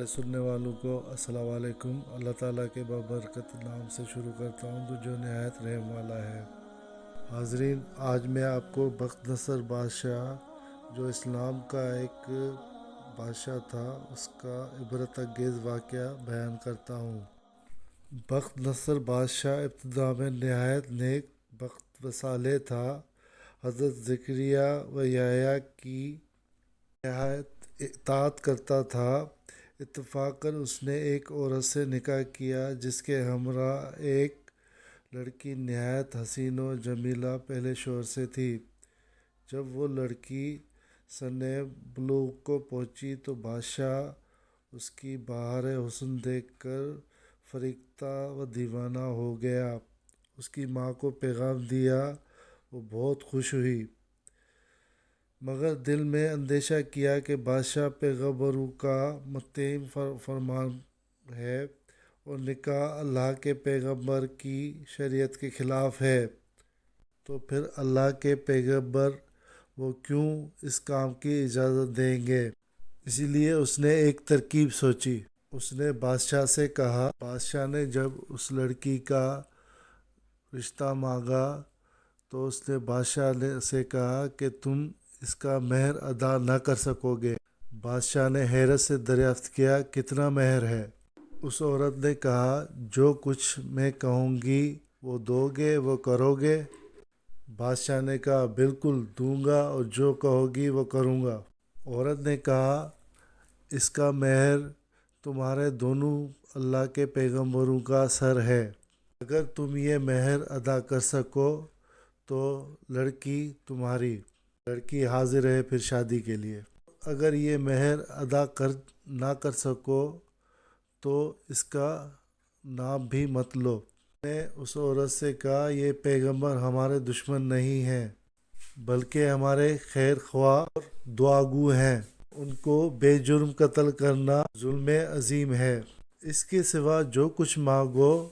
سننے والوں کو السلام علیکم۔ اللہ تعالیٰ کے بابرکت نام سے شروع کرتا ہوں جو نہایت رحم والا ہے۔ حاضرین، آج میں آپ کو بخت نصر بادشاہ جو اسلام کا ایک بادشاہ تھا اس کا عبرت انگیز واقعہ بیان کرتا ہوں۔ بخت نصر بادشاہ ابتدا میں نہایت نیک بخت و صالح تھا۔ حضرت زکریا و یحییٰ کی نہایت اطاعت کرتا تھا۔ اتفاقاً اس نے ایک عورت سے نکاح کیا جس کے ہمراہ ایک لڑکی نہایت حسین و جمیلہ پہلے شوہر سے تھی۔ جب وہ لڑکی سنِ بلوغ کو پہنچی تو بادشاہ اس کی بہار حسن دیکھ کر فریفتہ و دیوانہ ہو گیا۔ اس کی ماں کو پیغام دیا، وہ بہت خوش ہوئی، مگر دل میں اندیشہ کیا کہ بادشاہ پیغمبروں کا متین فرمان ہے اور نکاح اللہ کے پیغمبر کی شریعت کے خلاف ہے، تو پھر اللہ کے پیغمبر وہ کیوں اس کام کی اجازت دیں گے؟ اسی لیے اس نے ایک ترکیب سوچی۔ اس نے بادشاہ سے کہا، بادشاہ نے جب اس لڑکی کا رشتہ مانگا تو اس نے بادشاہ سے کہا کہ تم اس کا مہر ادا نہ کر سکو گے۔ بادشاہ نے حیرت سے دریافت کیا، کتنا مہر ہے؟ اس عورت نے کہا، جو کچھ میں کہوں گی وہ دو گے، وہ کرو گے؟ بادشاہ نے کہا، بالکل دوں گا اور جو کہو گی وہ کروں گا۔ عورت نے کہا، اس کا مہر تمہارے دونوں اللہ کے پیغمبروں کا سر ہے۔ اگر تم یہ مہر ادا کر سکو تو لڑکی تمہاری۔ لڑکی حاضر ہے پھر شادی کے لیے۔ اگر یہ مہر ادا نہ کر سکو تو اس کا نام بھی مت لو۔ میں نے اس عورت سے کہا، یہ پیغمبر ہمارے دشمن نہیں ہیں بلکہ ہمارے خیر خواہ اور دعاگو ہیں۔ ان کو بے جرم قتل کرنا ظلم عظیم ہے۔ اس کے سوا جو کچھ مانگو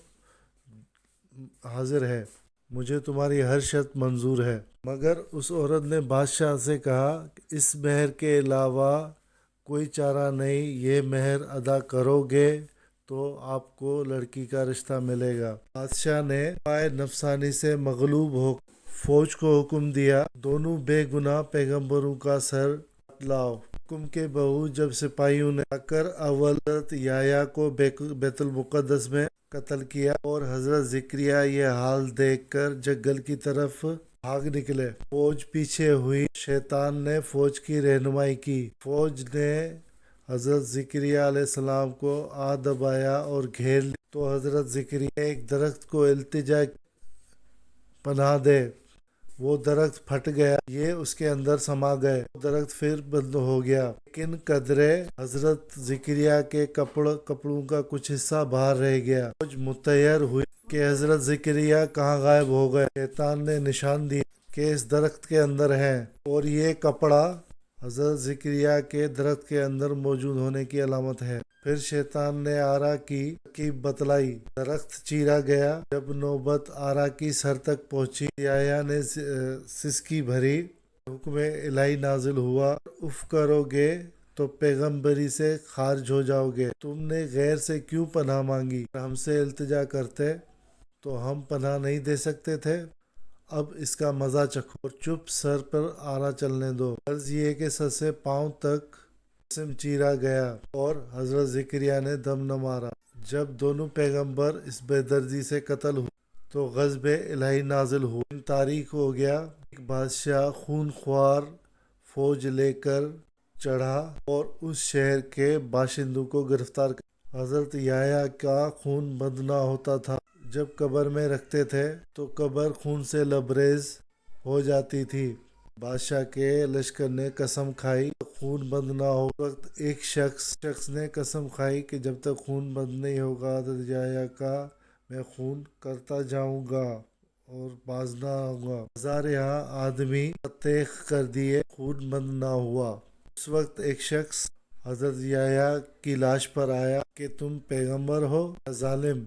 حاضر ہے، مجھے تمہاری ہر شرط منظور ہے۔ مگر اس عورت نے بادشاہ سے کہا، اس مہر کے علاوہ کوئی چارہ نہیں، یہ مہر ادا کرو گے تو آپ کو لڑکی کا رشتہ ملے گا۔ بادشاہ نے ہوائے نفسانی سے مغلوب ہو فوج کو حکم دیا، دونوں بے گناہ پیغمبروں کا سر کاٹ لاؤ۔ حکم کے باوجود جب سپاہیوں نے آ کر اول حضرت یحییٰ کو بیت المقدس میں قتل کیا اور حضرت زکریا یہ حال دیکھ کر جنگل کی طرف بھاگ نکلے، فوج پیچھے ہوئی۔ شیطان نے فوج کی رہنمائی کی۔ فوج نے حضرت زکریا علیہ السلام کو آ دبایا اور گھیر لیا تو حضرت زکریا نے ایک درخت کو التجا کی، پناہ دے۔ وہ درخت پھٹ گیا، یہ اس کے اندر سما گئے، وہ درخت پھر بند ہو گیا، لیکن قدرے حضرت زکریا کے کپڑوں کا کچھ حصہ باہر رہ گیا۔ فوج متحیر ہوئی کہ حضرت زکریا کہاں غائب ہو گئے۔ شیطان نے نشان دیا کہ اس درخت کے اندر ہیں اور یہ کپڑا حضرت زکریا کے درخت کے اندر موجود ہونے کی علامت ہے۔ پھر شیطان نے آرا کی ترکیب بتلائی، درخت چیرا گیا۔ جب نوبت آرا کی سر تک پہنچی، یحییٰ نے سسکی بھری، حکم الہی نازل ہوا، اف کرو گے تو پیغمبری سے خارج ہو جاؤ گے۔ تم نے غیر سے کیوں پناہ مانگی؟ ہم سے التجا کرتے تو ہم پناہ نہیں دے سکتے تھے؟ اب اس کا مزہ چکھو اور چپ سر پر آرا چلنے دو۔ غرض یہ کہ سر سے پاؤں تک جسم چیرا گیا اور حضرت زکریا نے دم نہ مارا۔ جب دونوں پیغمبر اس بے دردی سے قتل ہوئے تو غضب الہی نازل ہوا۔ دن تاریک ہو گیا۔ ایک بادشاہ خون خوار فوج لے کر چڑھا اور اس شہر کے باشندوں کو گرفتار کر حضرت یحییٰ کا خون بند نہ ہوتا تھا۔ جب قبر میں رکھتے تھے تو قبر خون سے لبریز ہو جاتی تھی۔ بادشاہ کے لشکر نے قسم کھائی کہ خون بند نہ ہو۔ اس وقت ایک شخص نے قسم کھائی کہ جب تک خون بند نہیں ہوگا حضرت یحییٰ کا میں خون کرتا جاؤں گا اور باز نہ آؤں گا۔ ہزارہ آدمی تیغ کر دیے، خون بند نہ ہوا۔ اس وقت ایک شخص حضرت یحییٰ کی لاش پر آیا کہ تم پیغمبر ہو یا ظالم؟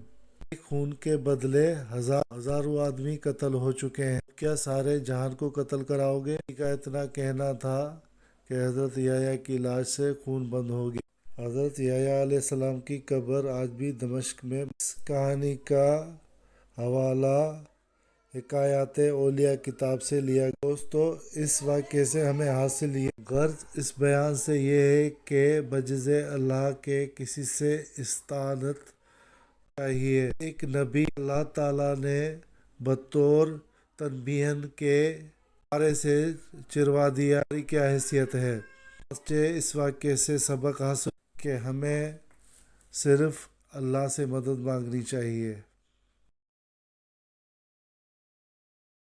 ایک خون کے بدلے ہزاروں آدمی قتل ہو چکے ہیں، کیا سارے جہان کو قتل کراؤ گے؟ کسی کا اتنا کہنا تھا کہ حضرت یحییٰ کی لاش سے خون بند ہو گیا۔ حضرت یحییٰ علیہ السلام کی قبر آج بھی دمشق میں۔ اس کہانی کا حوالہ حکایات اولیاء کتاب سے لیا گیا۔ دوستو، اس واقعے سے ہمیں حاصل یہ غرض اس بیان سے یہ ہے کہ بجز اللہ کے کسی سے استعانت چاہیے۔ ایک نبی اللہ تعالیٰ نے بطور تنبیہن کے پارے سے چروا دیا، ہماری کیا حیثیت ہے؟ اس واقعے سے سبق حاصل کہ ہمیں صرف اللہ سے مدد مانگنی چاہیے۔